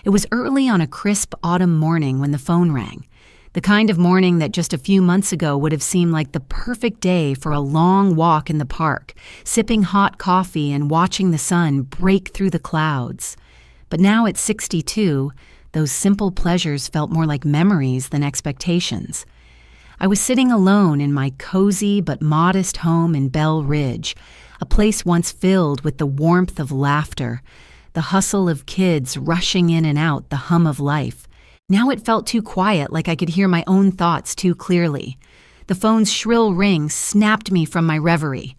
It was early on a crisp autumn morning when the phone rang. The kind of morning that just a few months ago would have seemed like the perfect day for a long walk in the park, sipping hot coffee and watching the sun break through the clouds. But now at 62, those simple pleasures felt more like memories than expectations. I was sitting alone in my cozy but modest home in Bell Ridge, a place once filled with the warmth of laughter, the hustle of kids rushing in and out, the hum of life. Now it felt too quiet, like I could hear my own thoughts too clearly. The phone's shrill ring snapped me from my reverie.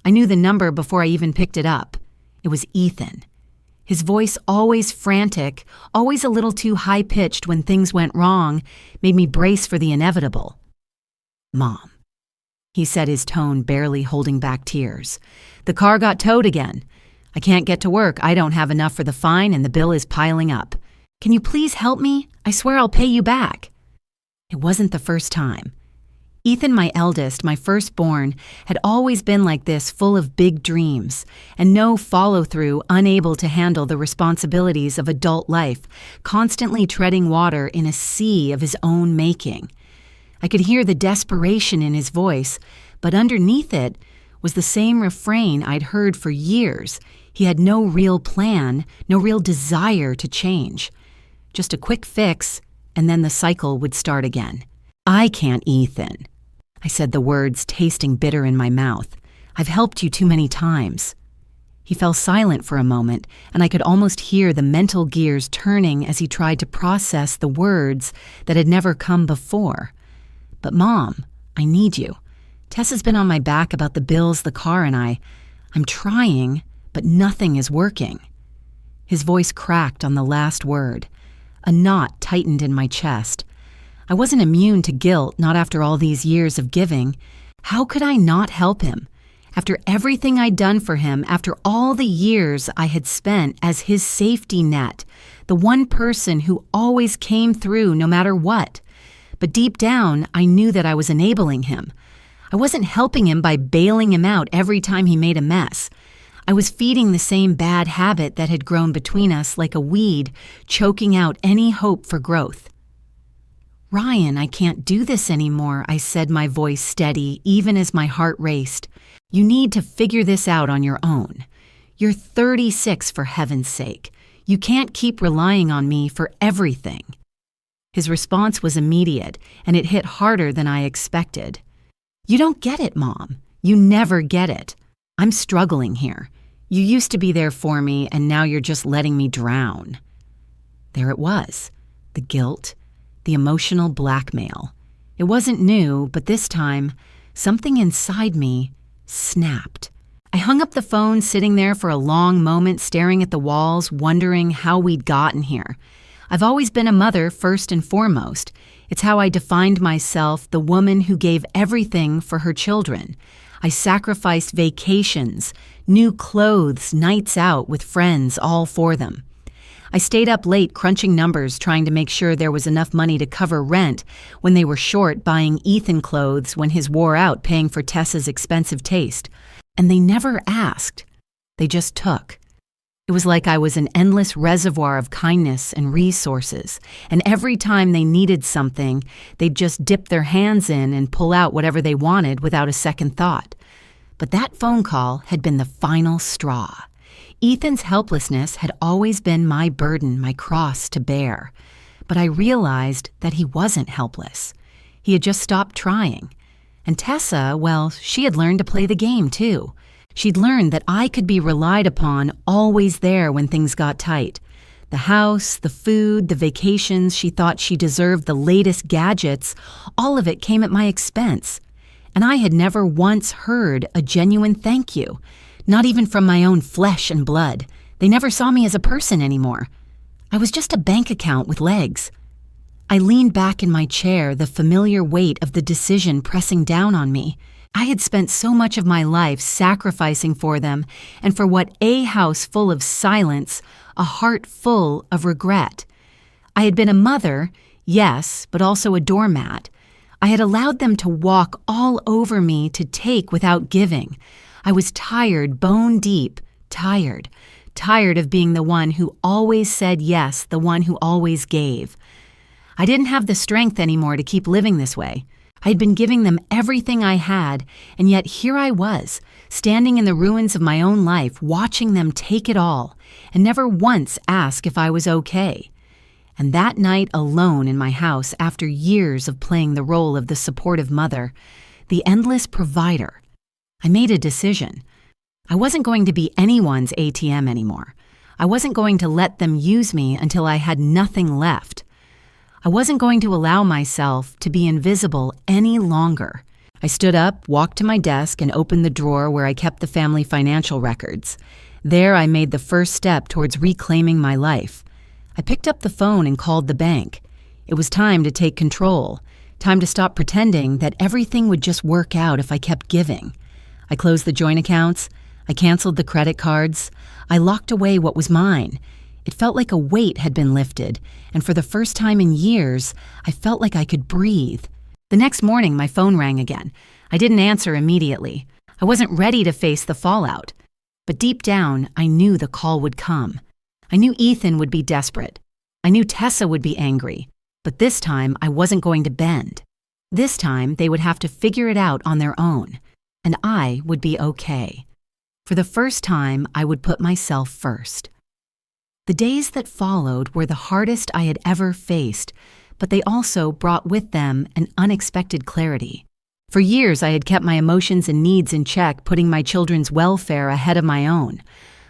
I knew the number before I even picked it up. It was Ethan. His voice, always frantic, always a little too high-pitched when things went wrong, made me brace for the inevitable. "Mom," he said, his tone barely holding back tears. "The car got towed again. I can't get to work. I don't have enough for the fine and the bill is piling up. Can you please help me? I swear I'll pay you back." It wasn't the first time. Ethan, my eldest, my firstborn, had always been like this, full of big dreams, and no follow-through, unable to handle the responsibilities of adult life, constantly treading water in a sea of his own making. I could hear the desperation in his voice, but underneath it was the same refrain I'd heard for years. He had no real plan, no real desire to change. Just a quick fix, and then the cycle would start again. "I can't, Ethan." I said the words, tasting bitter in my mouth. "I've helped you too many times." He fell silent for a moment, and I could almost hear the mental gears turning as he tried to process the words that had never come before. "But Mom, I need you. Tessa's been on my back about the bills, the car, and I'm trying, but nothing is working." His voice cracked on the last word. A knot tightened in my chest. I wasn't immune to guilt, not after all these years of giving. How could I not help him? After everything I'd done for him, after all the years I had spent as his safety net, the one person who always came through no matter what. But deep down, I knew that I was enabling him. I wasn't helping him by bailing him out every time he made a mess. I was feeding the same bad habit that had grown between us like a weed, choking out any hope for growth. "Ryan, I can't do this anymore," I said, my voice steady, even as my heart raced. "You need to figure this out on your own. You're 36, for heaven's sake. You can't keep relying on me for everything." His response was immediate, and it hit harder than I expected. "You don't get it, Mom. You never get it. I'm struggling here. You used to be there for me, and now you're just letting me drown." There it was, the guilt, the emotional blackmail. It wasn't new, but this time, something inside me snapped. I hung up the phone, sitting there for a long moment, staring at the walls, wondering how we'd gotten here. I've always been a mother first and foremost. It's how I defined myself, the woman who gave everything for her children. I sacrificed vacations, new clothes, nights out with friends, all for them. I stayed up late crunching numbers, trying to make sure there was enough money to cover rent when they were short, buying Ethan clothes when his wore out, paying for Tessa's expensive taste. And they never asked. They just took. It was like I was an endless reservoir of kindness and resources, and every time they needed something, they'd just dip their hands in and pull out whatever they wanted without a second thought. But that phone call had been the final straw. Ethan's helplessness had always been my burden, my cross to bear. But I realized that he wasn't helpless. He had just stopped trying. And Tessa, well, she had learned to play the game too. She'd learned that I could be relied upon, always there when things got tight. The house, the food, the vacations, she thought she deserved the latest gadgets, all of it came at my expense. And I had never once heard a genuine thank you, not even from my own flesh and blood. They never saw me as a person anymore. I was just a bank account with legs. I leaned back in my chair, the familiar weight of the decision pressing down on me. I had spent so much of my life sacrificing for them, and for what a house full of silence, a heart full of regret. I had been a mother, yes, but also a doormat. I had allowed them to walk all over me, to take without giving. I was tired, bone deep, tired tired of being the one who always said yes, the one who always gave. I didn't have the strength anymore to keep living this way. I had been giving them everything I had, and yet here I was, standing in the ruins of my own life, watching them take it all, and never once ask if I was okay. And that night alone in my house, after years of playing the role of the supportive mother, the endless provider, I made a decision. I wasn't going to be anyone's ATM anymore. I wasn't going to let them use me until I had nothing left. I wasn't going to allow myself to be invisible any longer. I stood up, walked to my desk, and opened the drawer where I kept the family financial records. There I made the first step towards reclaiming my life. I picked up the phone and called the bank. It was time to take control, time to stop pretending that everything would just work out if I kept giving. I closed the joint accounts. I canceled the credit cards. I locked away what was mine. It felt like a weight had been lifted, and for the first time in years, I felt like I could breathe. The next morning, my phone rang again. I didn't answer immediately. I wasn't ready to face the fallout. But deep down, I knew the call would come. I knew Ethan would be desperate. I knew Tessa would be angry. But this time, I wasn't going to bend. This time, they would have to figure it out on their own. And I would be okay. For the first time, I would put myself first. The days that followed were the hardest I had ever faced, but they also brought with them an unexpected clarity. For years, I had kept my emotions and needs in check, putting my children's welfare ahead of my own.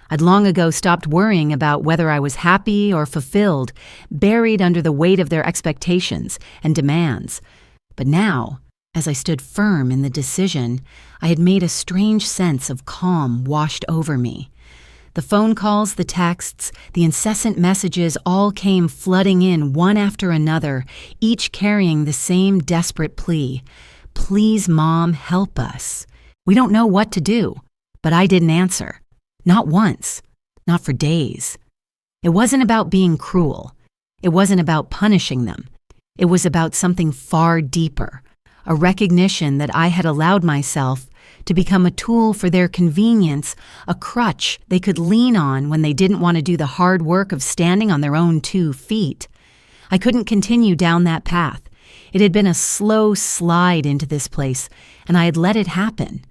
I'd long ago stopped worrying about whether I was happy or fulfilled, buried under the weight of their expectations and demands. But now, as I stood firm in the decision, I had made a strange sense of calm washed over me. The phone calls, the texts, the incessant messages all came flooding in one after another, each carrying the same desperate plea. Please, Mom, help us. We don't know what to do. But I didn't answer. Not once. Not for days. It wasn't about being cruel. It wasn't about punishing them. It was about something far deeper, a recognition that I had allowed myself to become a tool for their convenience, a crutch they could lean on when they didn't want to do the hard work of standing on their own 2 feet. I couldn't continue down that path. It had been a slow slide into this place, and I had let it happen,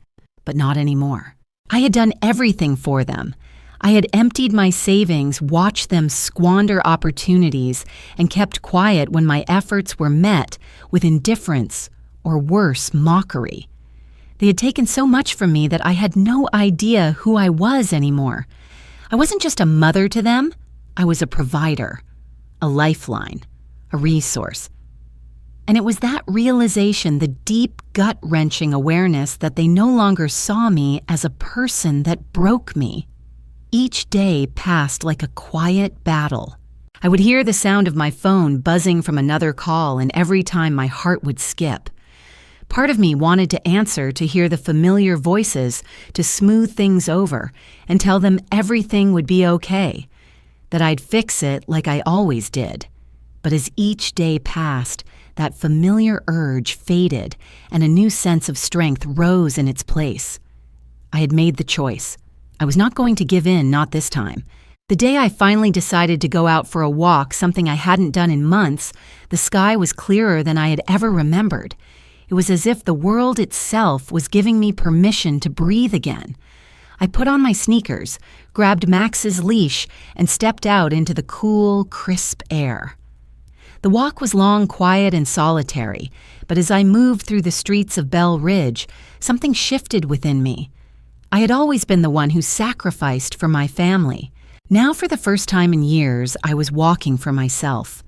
but not anymore. I had done everything for them. I had emptied my savings, watched them squander opportunities, and kept quiet when my efforts were met with indifference or worse, mockery. They had taken so much from me that I had no idea who I was anymore. I wasn't just a mother to them. I was a provider, a lifeline, a resource. And it was that realization, the deep, gut-wrenching awareness that they no longer saw me as a person that broke me. Each day passed like a quiet battle. I would hear the sound of my phone buzzing from another call, and every time my heart would skip. Part of me wanted to answer to hear the familiar voices, to smooth things over and tell them everything would be okay, that I'd fix it like I always did. But as each day passed, that familiar urge faded and a new sense of strength rose in its place. I had made the choice. I was not going to give in, not this time. The day I finally decided to go out for a walk, something I hadn't done in months, the sky was clearer than I had ever remembered. It was as if the world itself was giving me permission to breathe again. I put on my sneakers, grabbed Max's leash, and stepped out into the cool, crisp air. The walk was long, quiet, and solitary, but as I moved through the streets of Bell Ridge, something shifted within me. I had always been the one who sacrificed for my family. Now, for the first time in years, I was walking for myself.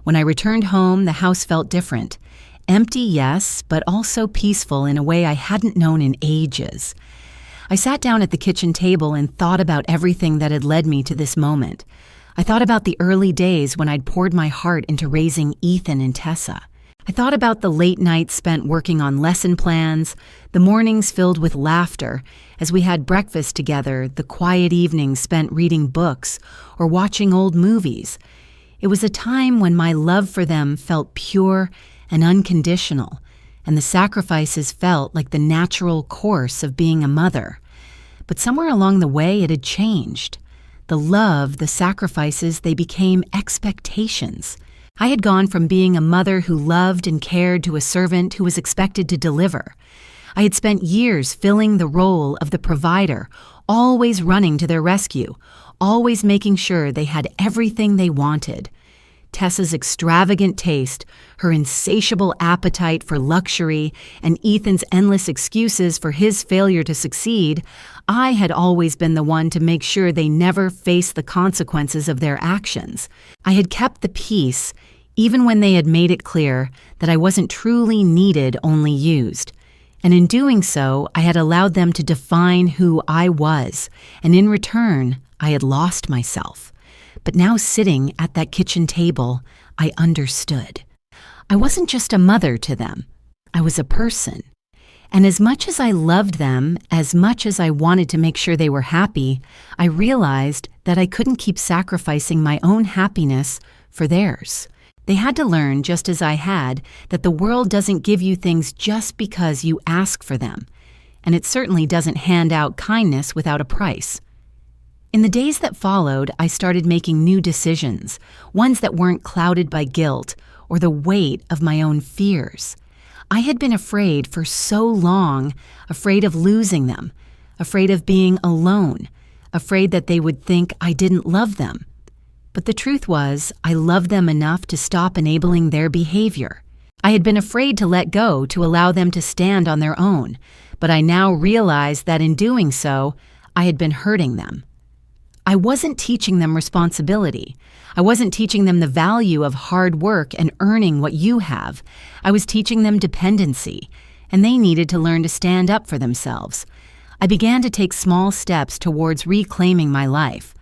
When I returned home, the house felt different. Empty, yes, but also peaceful in a way I hadn't known in ages. I sat down at the kitchen table and thought about everything that had led me to this moment. I thought about the early days when I'd poured my heart into raising Ethan and Tessa. I thought about the late nights spent working on lesson plans, the mornings filled with laughter as we had breakfast together, the quiet evenings spent reading books or watching old movies. It was a time when my love for them felt pure and unconditional, and the sacrifices felt like the natural course of being a mother. But somewhere along the way, it had changed. The love, the sacrifices, they became expectations. I had gone from being a mother who loved and cared to a servant who was expected to deliver. I had spent years filling the role of the provider, always running to their rescue, always making sure they had everything they wanted. Tessa's extravagant taste, her insatiable appetite for luxury, and Ethan's endless excuses for his failure to succeed, I had always been the one to make sure they never faced the consequences of their actions. I had kept the peace, even when they had made it clear that I wasn't truly needed, only used. And in doing so, I had allowed them to define who I was, and in return, I had lost myself. But now sitting at that kitchen table, I understood. I wasn't just a mother to them. I was a person. And as much as I loved them, as much as I wanted to make sure they were happy, I realized that I couldn't keep sacrificing my own happiness for theirs. They had to learn, just as I had, that the world doesn't give you things just because you ask for them. And it certainly doesn't hand out kindness without a price. In the days that followed, I started making new decisions, ones that weren't clouded by guilt or the weight of my own fears. I had been afraid for so long, afraid of losing them, afraid of being alone, afraid that they would think I didn't love them. But the truth was, I loved them enough to stop enabling their behavior. I had been afraid to let go, to allow them to stand on their own, but I now realized that in doing so, I had been hurting them. I wasn't teaching them responsibility. I wasn't teaching them the value of hard work and earning what you have. I was teaching them dependency, and they needed to learn to stand up for themselves. I began to take small steps towards reclaiming my life.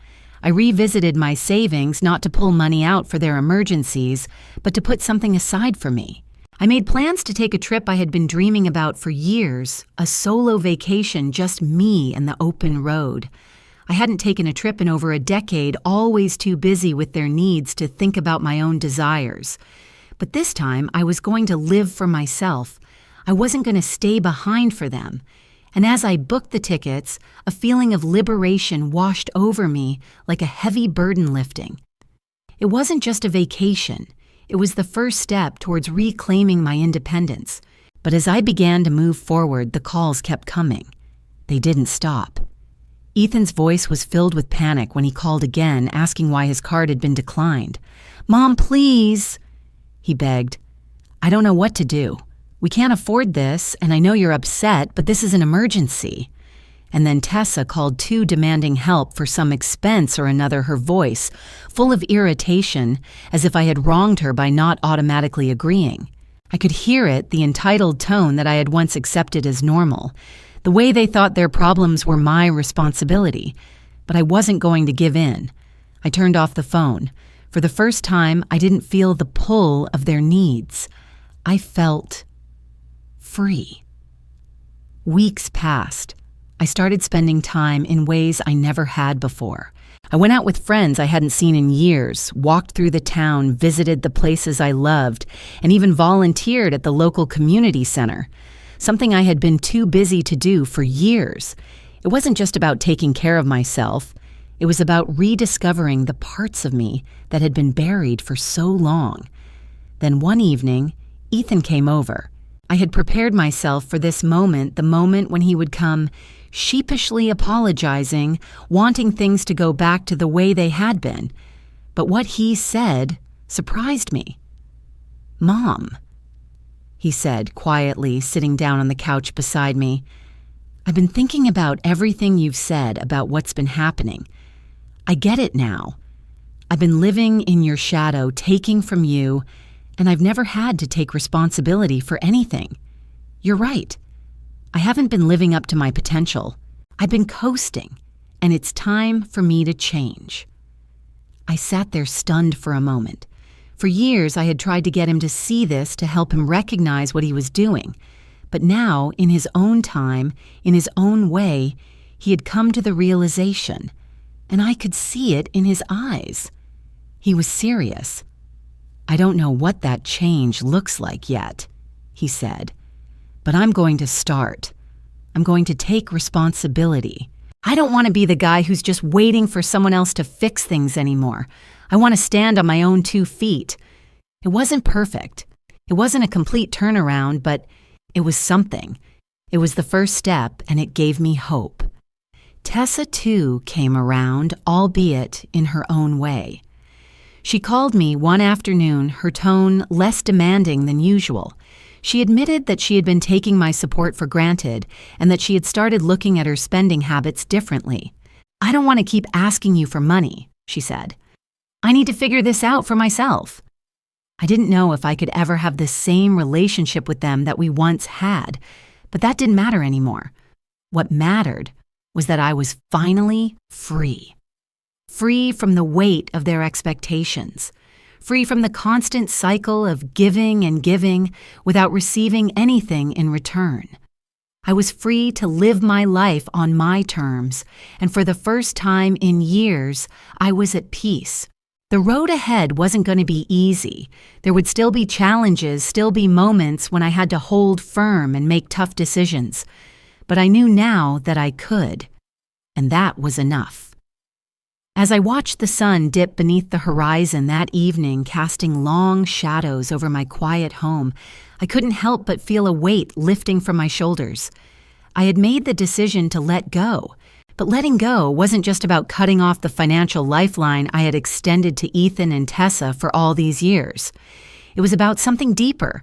I revisited my savings, not to pull money out for their emergencies, but to put something aside for me. I made plans to take a trip I had been dreaming about for years, a solo vacation, just me and the open road. I hadn't taken a trip in over a decade, always too busy with their needs to think about my own desires. But this time, I was going to live for myself. I wasn't going to stay behind for them. And as I booked the tickets, a feeling of liberation washed over me like a heavy burden lifting. It wasn't just a vacation. It was the first step towards reclaiming my independence. But as I began to move forward, the calls kept coming. They didn't stop. Ethan's voice was filled with panic when he called again, asking why his card had been declined. "Mom, please," he begged. "I don't know what to do. We can't afford this, and I know you're upset, but this is an emergency." And then Tessa called too, demanding help for some expense or another, her voice full of irritation, as if I had wronged her by not automatically agreeing. I could hear it, the entitled tone that I had once accepted as normal. The way they thought their problems were my responsibility, but I wasn't going to give in. I turned off the phone. For the first time, I didn't feel the pull of their needs. I felt free. Weeks passed. I started spending time in ways I never had before. I went out with friends I hadn't seen in years, walked through the town, visited the places I loved, and even volunteered at the local community center. Something I had been too busy to do for years. It wasn't just about taking care of myself. It was about rediscovering the parts of me that had been buried for so long. Then one evening, Ethan came over. I had prepared myself for this moment, the moment when he would come sheepishly apologizing, wanting things to go back to the way they had been. But what he said surprised me. "Mom," he said quietly, sitting down on the couch beside me, "I've been thinking about everything you've said about what's been happening. I get it now. I've been living in your shadow, taking from you, and I've never had to take responsibility for anything. You're right. I haven't been living up to my potential. I've been coasting, and it's time for me to change." I sat there stunned for a moment. For years, I had tried to get him to see this, to help him recognize what he was doing. But now, in his own time, in his own way, he had come to the realization, and I could see it in his eyes. He was serious. "I don't know what that change looks like yet," he said, "but I'm going to start. I'm going to take responsibility. I don't want to be the guy who's just waiting for someone else to fix things anymore. I want to stand on my own 2 feet. It wasn't perfect. It wasn't a complete turnaround, but it was something. It was the first step, and it gave me hope. Tessa, too, came around, albeit in her own way. She called me one afternoon, her tone less demanding than usual. She admitted that she had been taking my support for granted and that she had started looking at her spending habits differently. "I don't want to keep asking you for money," she said. "I need to figure this out for myself." I didn't know if I could ever have the same relationship with them that we once had, but that didn't matter anymore. What mattered was that I was finally free. Free from the weight of their expectations. Free from the constant cycle of giving and giving without receiving anything in return. I was free to live my life on my terms, and for the first time in years, I was at peace. The road ahead wasn't going to be easy. There would still be challenges, still be moments when I had to hold firm and make tough decisions. But I knew now that I could, and that was enough. As I watched the sun dip beneath the horizon that evening, casting long shadows over my quiet home, I couldn't help but feel a weight lifting from my shoulders. I had made the decision to let go, but letting go wasn't just about cutting off the financial lifeline I had extended to Ethan and Tessa for all these years. It was about something deeper.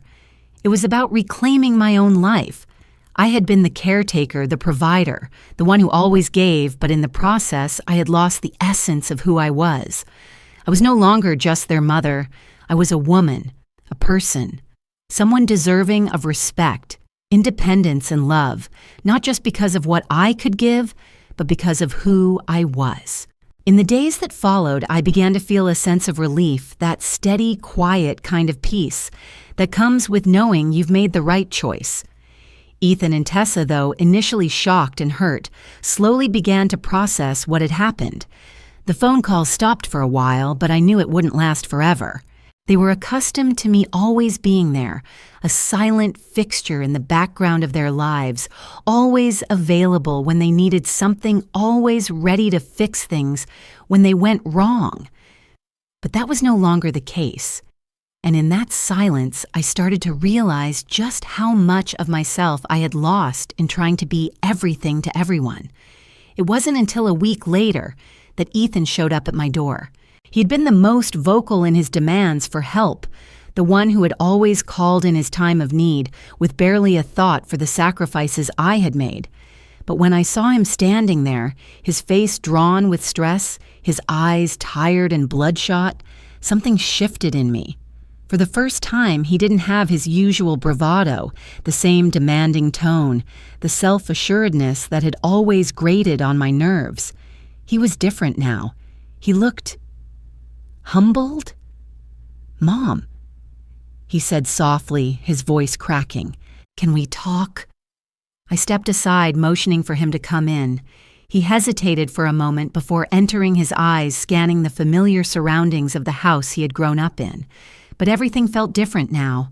It was about reclaiming my own life. I had been the caretaker, the provider, the one who always gave, but in the process, I had lost the essence of who I was. I was no longer just their mother. I was a woman, a person, someone deserving of respect, independence, and love, not just because of what I could give, but because of who I was. In the days that followed, I began to feel a sense of relief, that steady, quiet kind of peace that comes with knowing you've made the right choice. Ethan and Tessa, though initially shocked and hurt, slowly began to process what had happened. The phone calls stopped for a while, but I knew it wouldn't last forever. They were accustomed to me always being there, a silent fixture in the background of their lives, always available when they needed something, always ready to fix things when they went wrong. But that was no longer the case. And in that silence, I started to realize just how much of myself I had lost in trying to be everything to everyone. It wasn't until a week later that Ethan showed up at my door. He'd been the most vocal in his demands for help, the one who had always called in his time of need, with barely a thought for the sacrifices I had made. But when I saw him standing there, his face drawn with stress, his eyes tired and bloodshot, something shifted in me. For the first time, he didn't have his usual bravado, the same demanding tone, the self-assuredness that had always grated on my nerves. He was different now. He looked humbled. "Mom," he said softly, his voice cracking. "Can we talk?" I stepped aside, motioning for him to come in. He hesitated for a moment before entering, his eyes scanning the familiar surroundings of the house he had grown up in. But everything felt different now.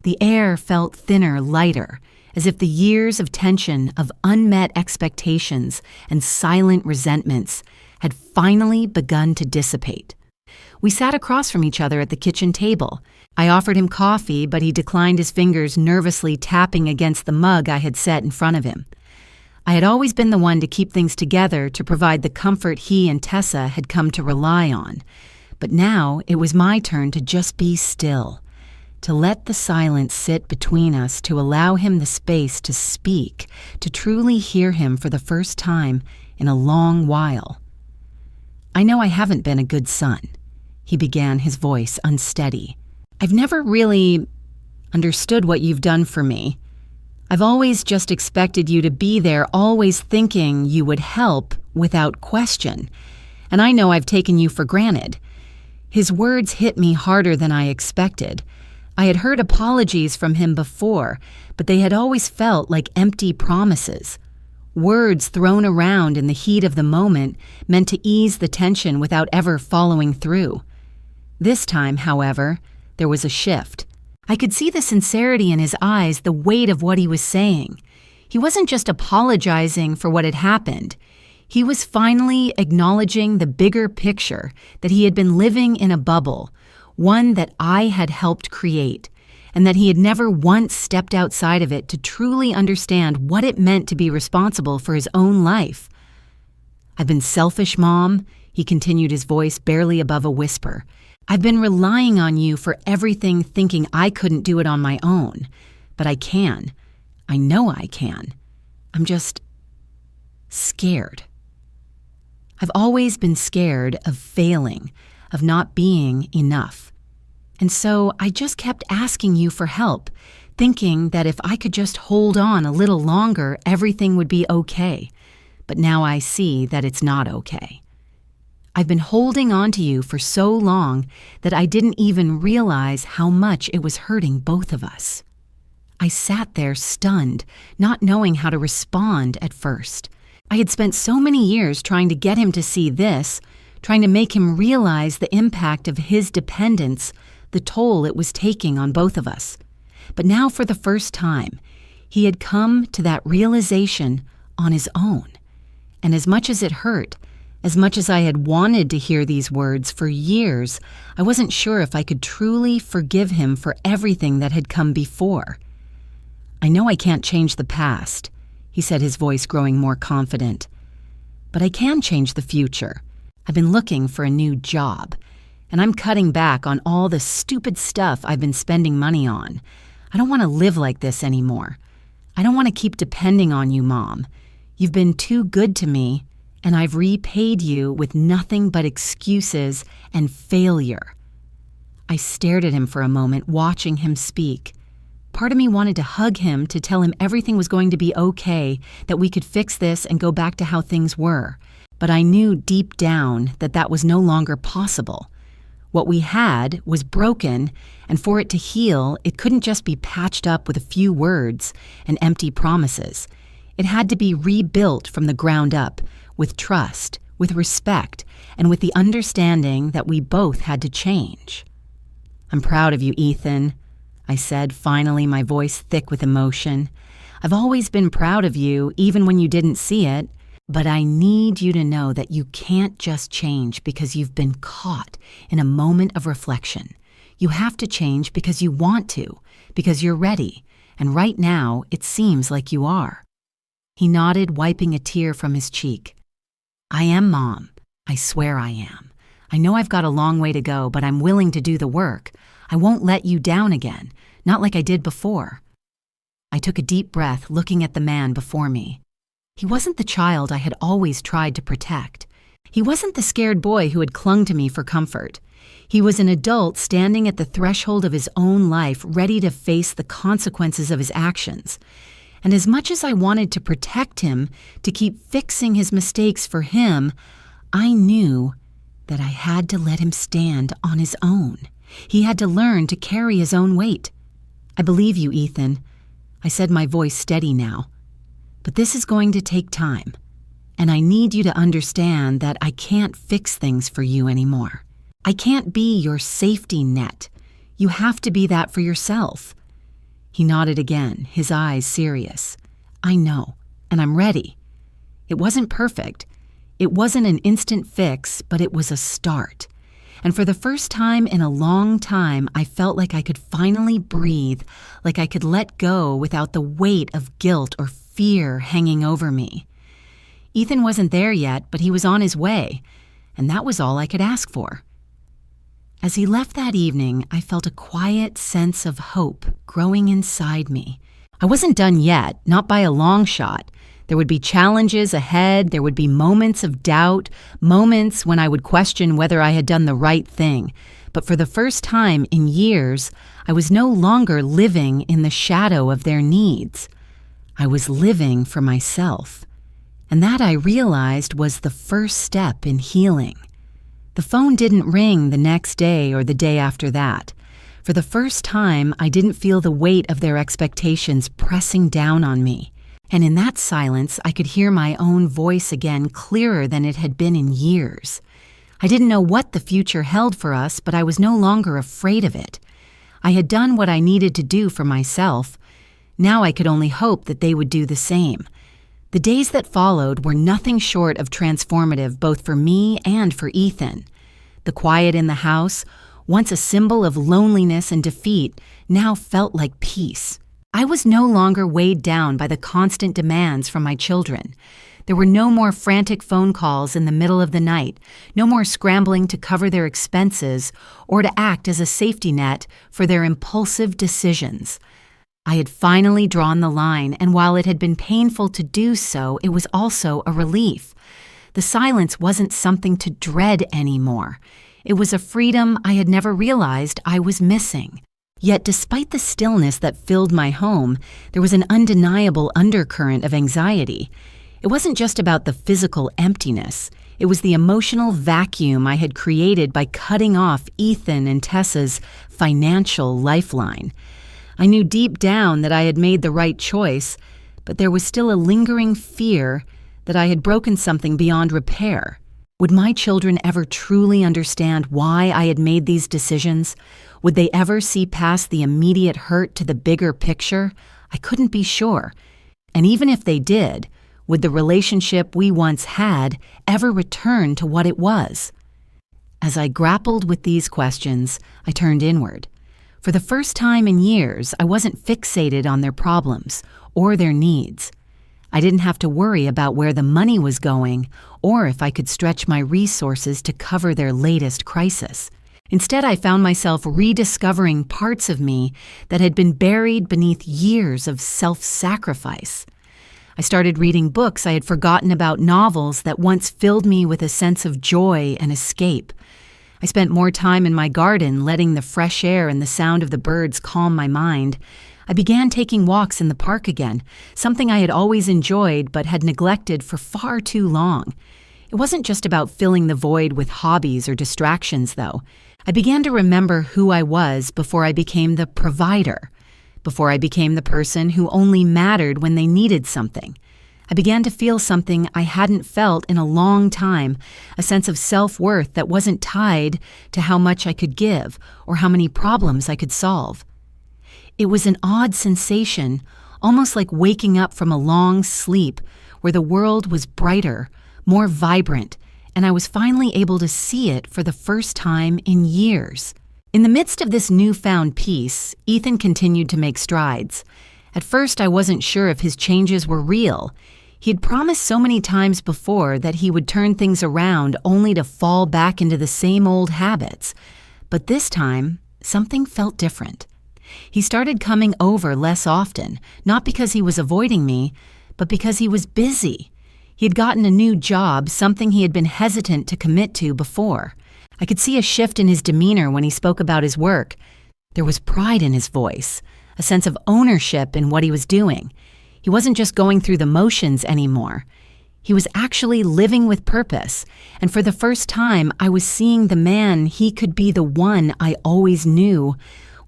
The air felt thinner, lighter, as if the years of tension, of unmet expectations and silent resentments had finally begun to dissipate. We sat across from each other at the kitchen table. I offered him coffee, but he declined, his fingers nervously tapping against the mug I had set in front of him. I had always been the one to keep things together, to provide the comfort he and Tessa had come to rely on. But now it was my turn to just be still, to let the silence sit between us, to allow him the space to speak, to truly hear him for the first time in a long while. "I know I haven't been a good son," he began, his voice unsteady. "I've never really understood what you've done for me. I've always just expected you to be there, always thinking you would help without question. And I know I've taken you for granted." His words hit me harder than I expected. I had heard apologies from him before, but they had always felt like empty promises. Words thrown around in the heat of the moment, meant to ease the tension without ever following through. This time, however, there was a shift. I could see the sincerity in his eyes, the weight of what he was saying. He wasn't just apologizing for what had happened. He was finally acknowledging the bigger picture that he had been living in a bubble, one that I had helped create, and that he had never once stepped outside of it to truly understand what it meant to be responsible for his own life. "I've been selfish, Mom," he continued, his voice barely above a whisper. "I've been relying on you for everything, thinking I couldn't do it on my own. But I can. I know I can. I'm just scared. I've always been scared of failing, of not being enough. And so I just kept asking you for help, thinking that if I could just hold on a little longer, everything would be okay. But now I see that it's not okay. I've been holding on to you for so long that I didn't even realize how much it was hurting both of us." I sat there stunned, not knowing how to respond at first. I had spent so many years trying to get him to see this, trying to make him realize the impact of his dependence, the toll it was taking on both of us. But now, for the first time, he had come to that realization on his own. And as much as it hurt, as much as I had wanted to hear these words for years, I wasn't sure if I could truly forgive him for everything that had come before. "I know I can't change the past," he said, his voice growing more confident. "But I can change the future. I've been looking for a new job, and I'm cutting back on all the stupid stuff I've been spending money on. I don't want to live like this anymore. I don't want to keep depending on you, Mom. You've been too good to me, and I've repaid you with nothing but excuses and failure." I stared at him for a moment, watching him speak. Part of me wanted to hug him to tell him everything was going to be okay, that we could fix this and go back to how things were. But I knew deep down that that was no longer possible. What we had was broken, and for it to heal, it couldn't just be patched up with a few words and empty promises. It had to be rebuilt from the ground up, with trust, with respect, and with the understanding that we both had to change. "I'm proud of you, Ethan," I said, finally, my voice thick with emotion. "I've always been proud of you, even when you didn't see it. But I need you to know that you can't just change because you've been caught in a moment of reflection. You have to change because you want to, because you're ready, and right now it seems like you are." He nodded, wiping a tear from his cheek. "I am, Mom. I swear I am. I know I've got a long way to go, but I'm willing to do the work. I won't let you down again, not like I did before." I took a deep breath, looking at the man before me. He wasn't the child I had always tried to protect. He wasn't the scared boy who had clung to me for comfort. He was an adult standing at the threshold of his own life, ready to face the consequences of his actions. And as much as I wanted to protect him, to keep fixing his mistakes for him, I knew that I had to let him stand on his own. He had to learn to carry his own weight. "I believe you, Ethan," I said, my voice steady now. "But this is going to take time, and I need you to understand that I can't fix things for you anymore. I can't be your safety net. You have to be that for yourself." He nodded again, his eyes serious. "I know, and I'm ready." It wasn't perfect. It wasn't an instant fix, but it was a start. And for the first time in a long time, I felt like I could finally breathe, like I could let go without the weight of guilt or fear hanging over me. Ethan wasn't there yet, but he was on his way, and that was all I could ask for. As he left that evening, I felt a quiet sense of hope growing inside me. I wasn't done yet, not by a long shot. There would be challenges ahead, there would be moments of doubt, moments when I would question whether I had done the right thing. But for the first time in years, I was no longer living in the shadow of their needs. I was living for myself. And that, I realized, was the first step in healing. The phone didn't ring the next day or the day after that. For the first time, I didn't feel the weight of their expectations pressing down on me. And in that silence, I could hear my own voice again, clearer than it had been in years. I didn't know what the future held for us, but I was no longer afraid of it. I had done what I needed to do for myself. Now I could only hope that they would do the same. The days that followed were nothing short of transformative both for me and for Ethan. The quiet in the house, once a symbol of loneliness and defeat, now felt like peace. I was no longer weighed down by the constant demands from my children. There were no more frantic phone calls in the middle of the night, no more scrambling to cover their expenses or to act as a safety net for their impulsive decisions. I had finally drawn the line, and while it had been painful to do so, it was also a relief. The silence wasn't something to dread anymore. It was a freedom I had never realized I was missing. Yet despite the stillness that filled my home, there was an undeniable undercurrent of anxiety. It wasn't just about the physical emptiness. It was the emotional vacuum I had created by cutting off Ethan and Tessa's financial lifeline. I knew deep down that I had made the right choice, but there was still a lingering fear that I had broken something beyond repair. Would my children ever truly understand why I had made these decisions? Would they ever see past the immediate hurt to the bigger picture? I couldn't be sure. And even if they did, would the relationship we once had ever return to what it was? As I grappled with these questions, I turned inward. For the first time in years, I wasn't fixated on their problems or their needs. I didn't have to worry about where the money was going or if I could stretch my resources to cover their latest crisis. Instead, I found myself rediscovering parts of me that had been buried beneath years of self-sacrifice. I started reading books I had forgotten about, novels that once filled me with a sense of joy and escape. I spent more time in my garden, letting the fresh air and the sound of the birds calm my mind. I began taking walks in the park again, something I had always enjoyed but had neglected for far too long. It wasn't just about filling the void with hobbies or distractions, though. I began to remember who I was before I became the provider, before I became the person who only mattered when they needed something. I began to feel something I hadn't felt in a long time, a sense of self-worth that wasn't tied to how much I could give or how many problems I could solve. It was an odd sensation, almost like waking up from a long sleep where the world was brighter, more vibrant, and I was finally able to see it for the first time in years. In the midst of this newfound peace, Ethan continued to make strides. At first, I wasn't sure if his changes were real. He had promised so many times before that he would turn things around only to fall back into the same old habits. But this time, something felt different. He started coming over less often, not because he was avoiding me, but because he was busy. He had gotten a new job, something he had been hesitant to commit to before. I could see a shift in his demeanor when he spoke about his work. There was pride in his voice, a sense of ownership in what he was doing. He wasn't just going through the motions anymore. He was actually living with purpose, and for the first time, I was seeing the man he could be, the one I always knew,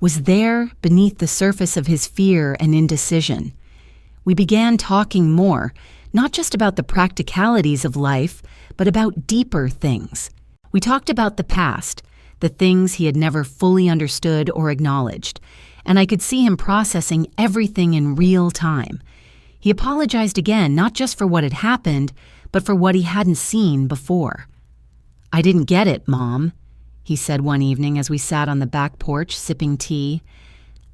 was there beneath the surface of his fear and indecision. We began talking more, not just about the practicalities of life, but about deeper things. We talked about the past, the things he had never fully understood or acknowledged, and I could see him processing everything in real time. He apologized again, not just for what had happened, but for what he hadn't seen before. "I didn't get it, Mom," he said one evening as we sat on the back porch sipping tea.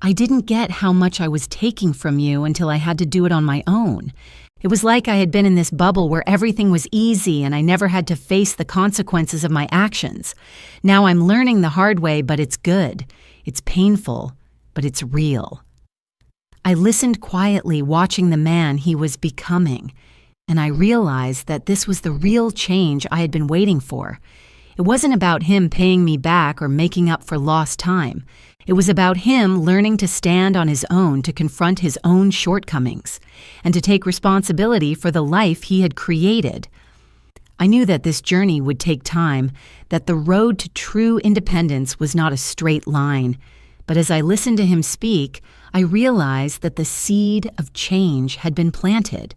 "I didn't get how much I was taking from you until I had to do it on my own. It was like I had been in this bubble where everything was easy and I never had to face the consequences of my actions. Now I'm learning the hard way, but it's good. It's painful, but it's real." I listened quietly, watching the man he was becoming, and I realized that this was the real change I had been waiting for. It wasn't about him paying me back or making up for lost time. It was about him learning to stand on his own, to confront his own shortcomings, and to take responsibility for the life he had created. I knew that this journey would take time, that the road to true independence was not a straight line. But as I listened to him speak, I realized that the seed of change had been planted,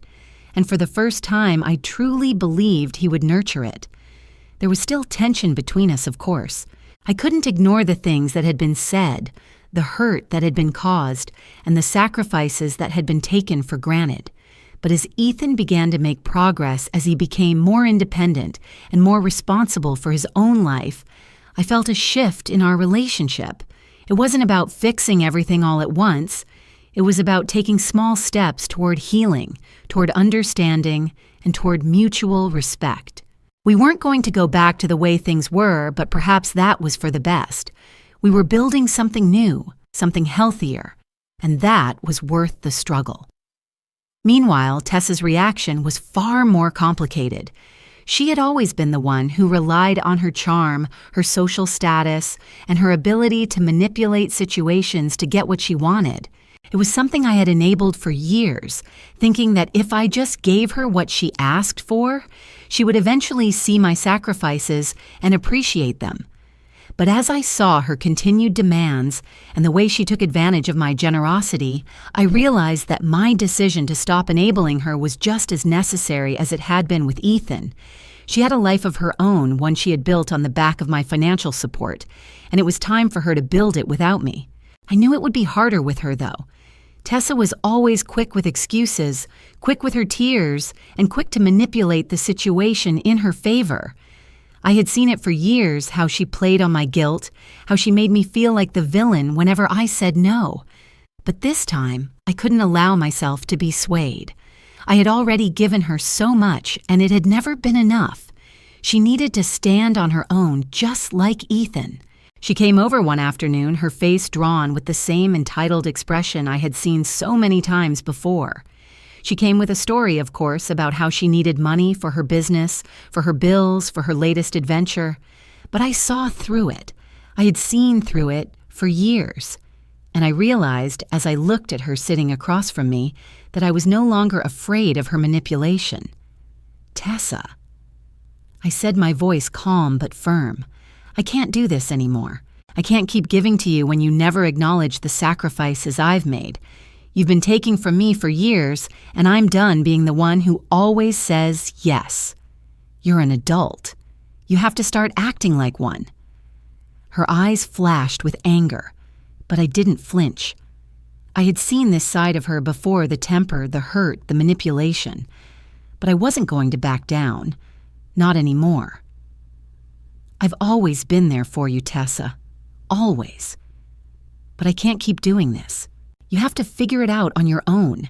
and for the first time I truly believed he would nurture it. There was still tension between us, of course. I couldn't ignore the things that had been said, the hurt that had been caused, and the sacrifices that had been taken for granted. But as Ethan began to make progress, as he became more independent and more responsible for his own life, I felt a shift in our relationship. It wasn't about fixing everything all at once. It was about taking small steps toward healing, toward understanding, and toward mutual respect. We weren't going to go back to the way things were, but perhaps that was for the best. We were building something new, something healthier, and that was worth the struggle. Meanwhile, Tessa's reaction was far more complicated. She had always been the one who relied on her charm, her social status, and her ability to manipulate situations to get what she wanted. It was something I had enabled for years, thinking that if I just gave her what she asked for, she would eventually see my sacrifices and appreciate them. But as I saw her continued demands and the way she took advantage of my generosity, I realized that my decision to stop enabling her was just as necessary as it had been with Ethan. She had a life of her own, one she had built on the back of my financial support, and it was time for her to build it without me. I knew it would be harder with her, though. Tessa was always quick with excuses, quick with her tears, and quick to manipulate the situation in her favor. I had seen it for years, how she played on my guilt, how she made me feel like the villain whenever I said no. But this time, I couldn't allow myself to be swayed. I had already given her so much, and it had never been enough. She needed to stand on her own, just like Ethan. She came over one afternoon, her face drawn with the same entitled expression I had seen so many times before. She came with a story, of course, about how she needed money for her business, for her bills, for her latest adventure. But I saw through it. I had seen through it for years. And I realized, as I looked at her sitting across from me, that I was no longer afraid of her manipulation. Tessa. I said, my voice calm but firm. I can't do this anymore. I can't keep giving to you when you never acknowledge the sacrifices I've made. You've been taking from me for years, and I'm done being the one who always says yes. You're an adult. You have to start acting like one. Her eyes flashed with anger, but I didn't flinch. I had seen this side of her before, the temper, the hurt, the manipulation. But I wasn't going to back down. Not anymore. I've always been there for you, Tessa. Always. But I can't keep doing this. You have to figure it out on your own,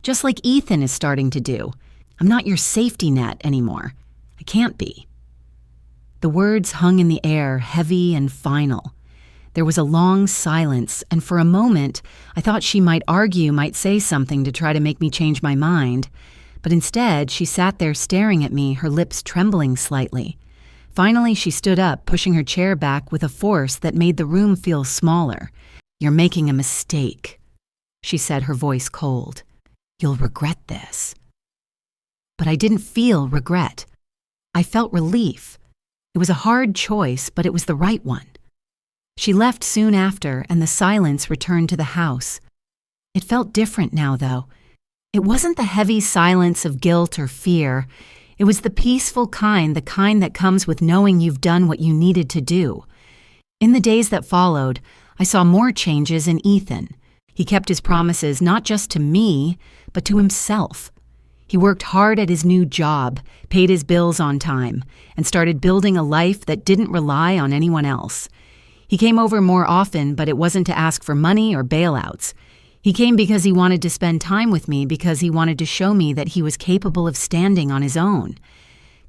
just like Ethan is starting to do. I'm not your safety net anymore. I can't be. The words hung in the air, heavy and final. There was a long silence, and for a moment, I thought she might argue, might say something to try to make me change my mind. But instead, she sat there staring at me, her lips trembling slightly. Finally, she stood up, pushing her chair back with a force that made the room feel smaller. You're making a mistake, she said, her voice cold. You'll regret this. But I didn't feel regret. I felt relief. It was a hard choice, but it was the right one. She left soon after, and the silence returned to the house. It felt different now, though. It wasn't the heavy silence of guilt or fear. It was the peaceful kind, the kind that comes with knowing you've done what you needed to do. In the days that followed, I saw more changes in Ethan. He kept his promises not just to me, but to himself. He worked hard at his new job, paid his bills on time, and started building a life that didn't rely on anyone else. He came over more often, but it wasn't to ask for money or bailouts. He came because he wanted to spend time with me, because he wanted to show me that he was capable of standing on his own.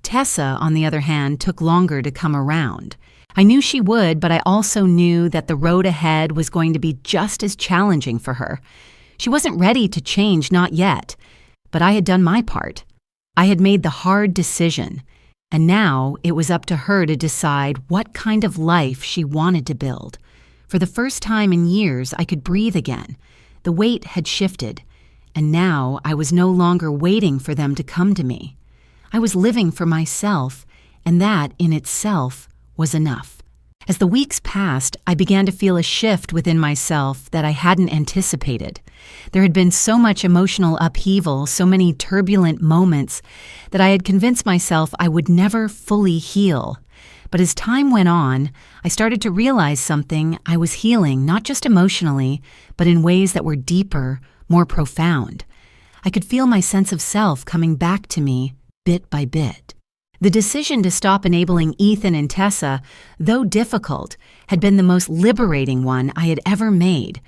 Tessa, on the other hand, took longer to come around. I knew she would, but I also knew that the road ahead was going to be just as challenging for her. She wasn't ready to change, not yet. But I had done my part. I had made the hard decision, and now it was up to her to decide what kind of life she wanted to build. For the first time in years, I could breathe again. The weight had shifted, and now I was no longer waiting for them to come to me. I was living for myself, and that in itself was enough. As the weeks passed, I began to feel a shift within myself that I hadn't anticipated. There had been so much emotional upheaval, so many turbulent moments, that I had convinced myself I would never fully heal. But as time went on, I started to realize something. I was healing, not just emotionally, but in ways that were deeper, more profound. I could feel my sense of self coming back to me bit by bit. The decision to stop enabling Ethan and Tessa, though difficult, had been the most liberating one I had ever made.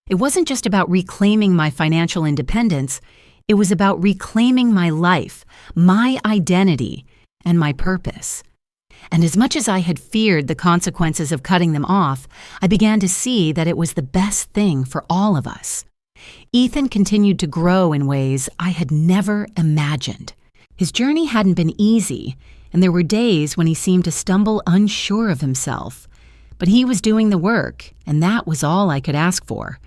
It wasn't just about reclaiming my financial independence, it was about reclaiming my life, my identity, and my purpose. And as much as I had feared the consequences of cutting them off, I began to see that it was the best thing for all of us. Ethan continued to grow in ways I had never imagined. His journey hadn't been easy, and there were days when he seemed to stumble unsure of himself. But he was doing the work, and that was all I could ask for.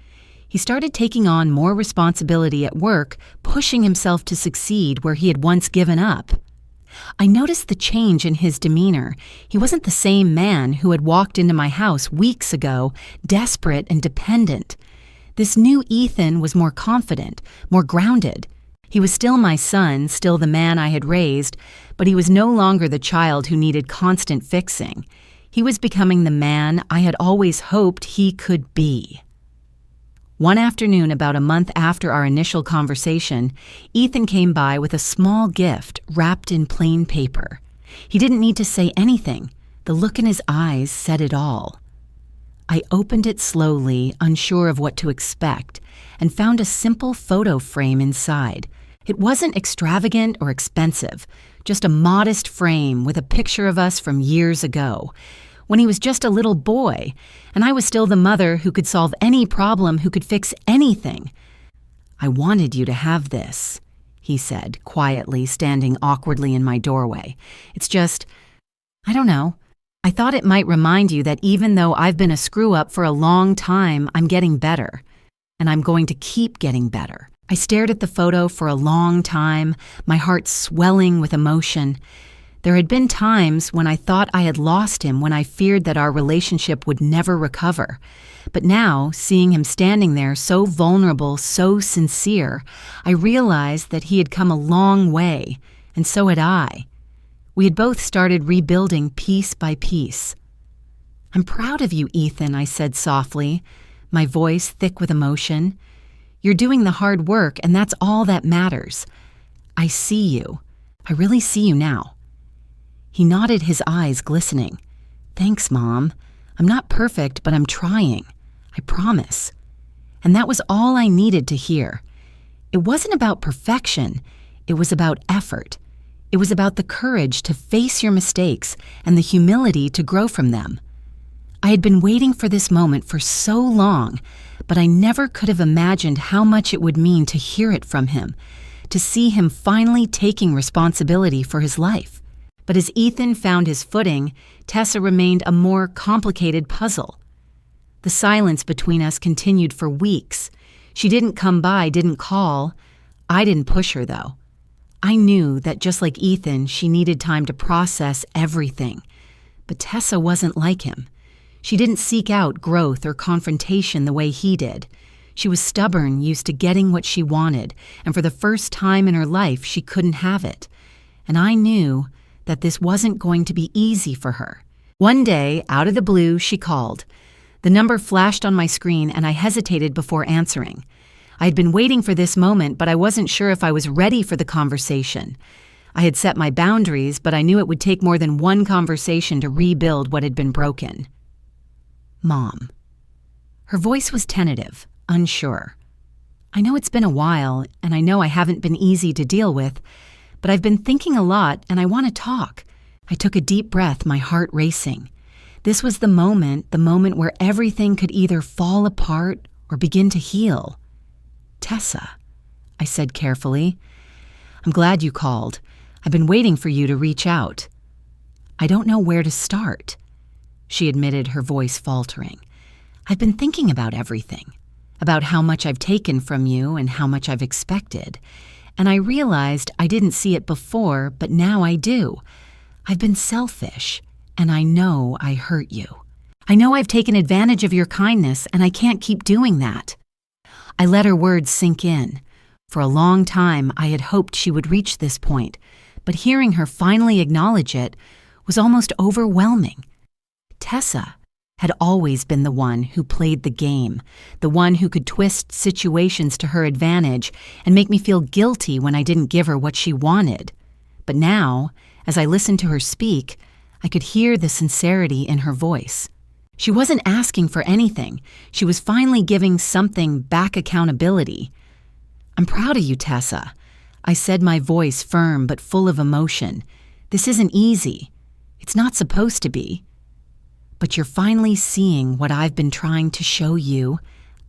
He started taking on more responsibility at work, pushing himself to succeed where he had once given up. I noticed the change in his demeanor. He wasn't the same man who had walked into my house weeks ago, desperate and dependent. This new Ethan was more confident, more grounded. He was still my son, still the man I had raised, but he was no longer the child who needed constant fixing. He was becoming the man I had always hoped he could be. One afternoon, about a month after our initial conversation, Ethan came by with a small gift wrapped in plain paper. He didn't need to say anything. The look in his eyes said it all. I opened it slowly, unsure of what to expect, and found a simple photo frame inside. It wasn't extravagant or expensive, just a modest frame with a picture of us from years ago, when he was just a little boy, and I was still the mother who could solve any problem, who could fix anything. "I wanted you to have this," he said, quietly, standing awkwardly in my doorway. "It's just, I don't know. I thought it might remind you that even though I've been a screw-up for a long time, I'm getting better. And I'm going to keep getting better." I stared at the photo for a long time, my heart swelling with emotion. There had been times when I thought I had lost him, when I feared that our relationship would never recover. But now, seeing him standing there so vulnerable, so sincere, I realized that he had come a long way, and so had I. We had both started rebuilding piece by piece. "I'm proud of you, Ethan," I said softly, my voice thick with emotion. "You're doing the hard work, and that's all that matters. I see you. I really see you now." He nodded, his eyes glistening. "Thanks, Mom. I'm not perfect, but I'm trying. I promise." And that was all I needed to hear. It wasn't about perfection. It was about effort. It was about the courage to face your mistakes and the humility to grow from them. I had been waiting for this moment for so long, but I never could have imagined how much it would mean to hear it from him, to see him finally taking responsibility for his life. But as Ethan found his footing, Tessa remained a more complicated puzzle. The silence between us continued for weeks. She didn't come by, didn't call. I didn't push her, though. I knew that just like Ethan, she needed time to process everything. But Tessa wasn't like him. She didn't seek out growth or confrontation the way he did. She was stubborn, used to getting what she wanted, and for the first time in her life, she couldn't have it. And I knew that this wasn't going to be easy for her. One day, out of the blue, she called. The number flashed on my screen, and I hesitated before answering. I had been waiting for this moment, but I wasn't sure if I was ready for the conversation. I had set my boundaries, but I knew it would take more than one conversation to rebuild what had been broken. "Mom." Her voice was tentative, unsure. "I know it's been a while, and I know I haven't been easy to deal with, but I've been thinking a lot, and I want to talk." I took a deep breath, my heart racing. This was the moment where everything could either fall apart or begin to heal. "Tessa," I said carefully, "I'm glad you called. I've been waiting for you to reach out." "I don't know where to start," she admitted, her voice faltering. "I've been thinking about everything, about how much I've taken from you and how much I've expected. And I realized I didn't see it before, but now I do. I've been selfish, and I know I hurt you. I know I've taken advantage of your kindness, and I can't keep doing that." I let her words sink in. For a long time, I had hoped she would reach this point, but hearing her finally acknowledge it was almost overwhelming. "Tessa, had always been the one who played the game, the one who could twist situations to her advantage and make me feel guilty when I didn't give her what she wanted. But now, as I listened to her speak, I could hear the sincerity in her voice. She wasn't asking for anything. She was finally giving something back, accountability. "I'm proud of you, Tessa," I said, my voice firm but full of emotion. "This isn't easy. It's not supposed to be. But you're finally seeing what I've been trying to show you.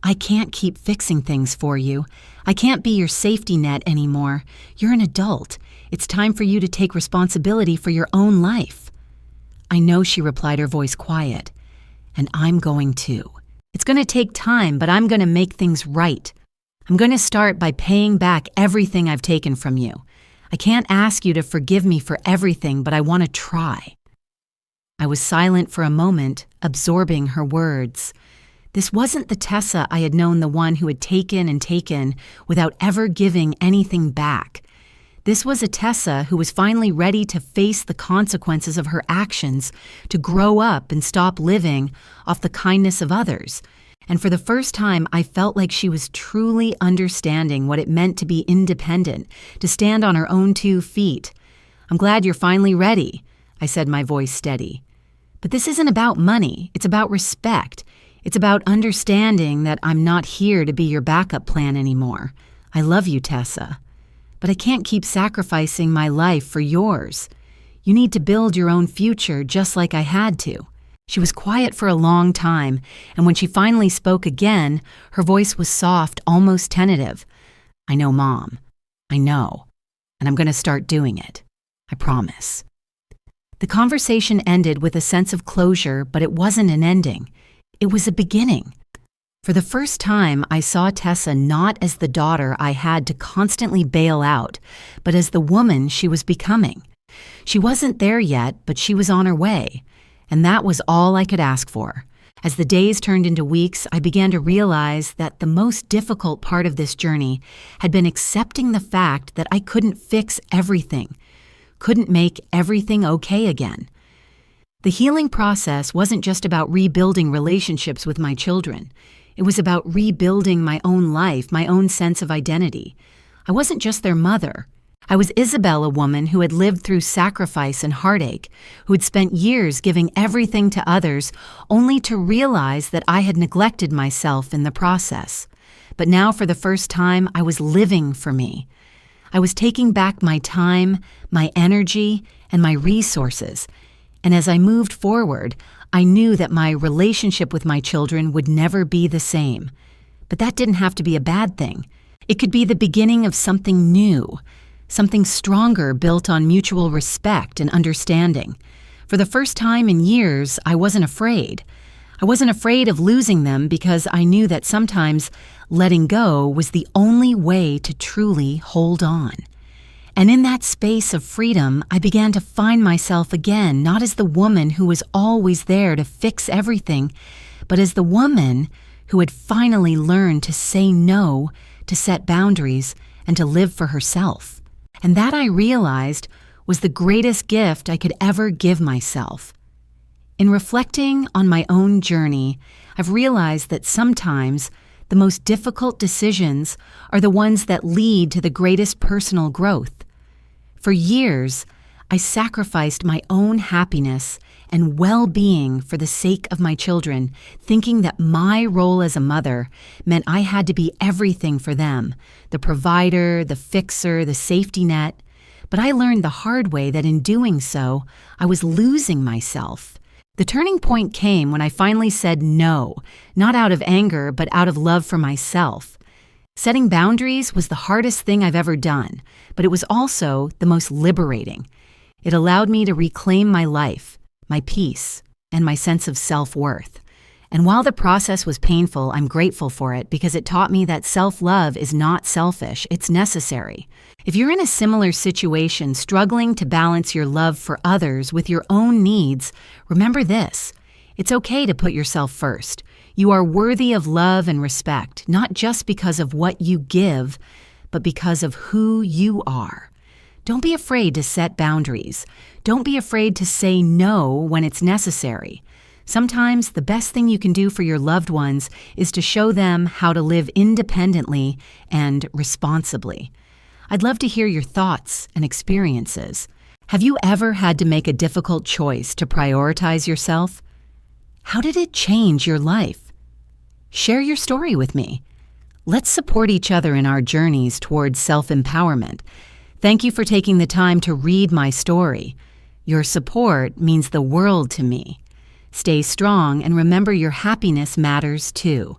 I can't keep fixing things for you. I can't be your safety net anymore. You're an adult. It's time for you to take responsibility for your own life." "I know," she replied, her voice quiet. "And I'm going to. It's going to take time, but I'm going to make things right. I'm going to start by paying back everything I've taken from you. I can't ask you to forgive me for everything, but I want to try." I was silent for a moment, absorbing her words. This wasn't the Tessa I had known, the one who had taken and taken without ever giving anything back. This was a Tessa who was finally ready to face the consequences of her actions, to grow up and stop living off the kindness of others. And for the first time, I felt like she was truly understanding what it meant to be independent, to stand on her own 2 feet. "I'm glad you're finally ready," I said, my voice steady. "But this isn't about money. It's about respect. It's about understanding that I'm not here to be your backup plan anymore. I love you, Tessa. But I can't keep sacrificing my life for yours. You need to build your own future just like I had to." She was quiet for a long time, and when she finally spoke again, her voice was soft, almost tentative. "I know, Mom. I know. And I'm going to start doing it. I promise." The conversation ended with a sense of closure, but it wasn't an ending. It was a beginning. For the first time, I saw Tessa not as the daughter I had to constantly bail out, but as the woman she was becoming. She wasn't there yet, but she was on her way, and that was all I could ask for. As the days turned into weeks, I began to realize that the most difficult part of this journey had been accepting the fact that I couldn't fix everything, couldn't make everything okay again. The healing process wasn't just about rebuilding relationships with my children. It was about rebuilding my own life, my own sense of identity. I wasn't just their mother. I was Isabel, a woman who had lived through sacrifice and heartache, who had spent years giving everything to others, only to realize that I had neglected myself in the process. But now, for the first time, I was living for me. I was taking back my time, my energy, and my resources. And as I moved forward, I knew that my relationship with my children would never be the same. But that didn't have to be a bad thing. It could be the beginning of something new, something stronger, built on mutual respect and understanding. For the first time in years, I wasn't afraid. I wasn't afraid of losing them because I knew that sometimes letting go was the only way to truly hold on. And in that space of freedom, I began to find myself again, not as the woman who was always there to fix everything, but as the woman who had finally learned to say no, to set boundaries, and to live for herself. And that, I realized, was the greatest gift I could ever give myself. In reflecting on my own journey, I've realized that sometimes the most difficult decisions are the ones that lead to the greatest personal growth. For years, I sacrificed my own happiness and well-being for the sake of my children, thinking that my role as a mother meant I had to be everything for them, the provider, the fixer, the safety net. But I learned the hard way that in doing so, I was losing myself. The turning point came when I finally said no, not out of anger, but out of love for myself. Setting boundaries was the hardest thing I've ever done, but it was also the most liberating. It allowed me to reclaim my life, my peace, and my sense of self-worth. And while the process was painful, I'm grateful for it because it taught me that self-love is not selfish, it's necessary. If you're in a similar situation, struggling to balance your love for others with your own needs, remember this: it's okay to put yourself first. You are worthy of love and respect, not just because of what you give, but because of who you are. Don't be afraid to set boundaries. Don't be afraid to say no when it's necessary. Sometimes the best thing you can do for your loved ones is to show them how to live independently and responsibly. I'd love to hear your thoughts and experiences. Have you ever had to make a difficult choice to prioritize yourself? How did it change your life? Share your story with me. Let's support each other in our journeys towards self-empowerment. Thank you for taking the time to read my story. Your support means the world to me. Stay strong and remember your happiness matters too.